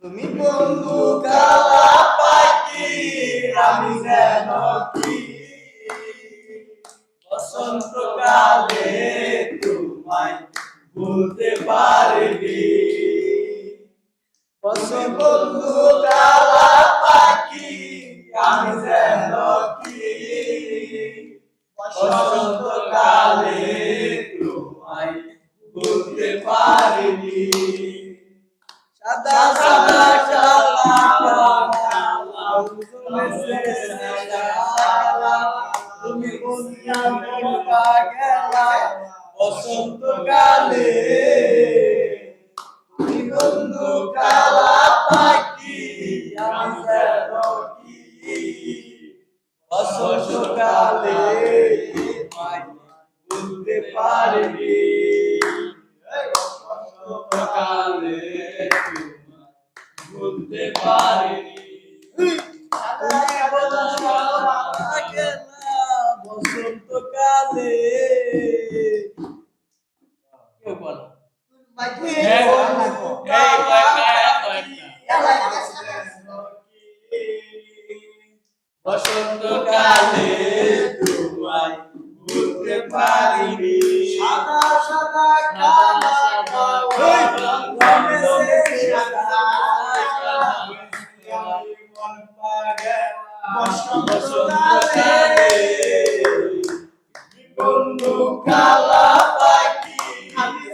তুমি বন্ধু কালা পাখি আমি যেন কি বসন্তকালে তোমায় ভুলতে পারিনি বন্ধু কালা পাখি আমি যেন কি বসন্তকালে তোমায় ভুলতে পারিনি সাদা সাদা কালা কালা তুমি বন্যা বন্যা গেলা বসন্তকালে তুমি বন্ধু কালা পাখি আমি যেন কি বসন্তকালে তোমায় ভুলতে পারিনি বসন্তকালে ভুলতে পারিনি বসন্তকালে কেউ বলো বসন্তকালে তোমায় ভুলতে পারিনি সাদা সাদা কালা বসন্তকালে বন্ধু কালা পাখি আমি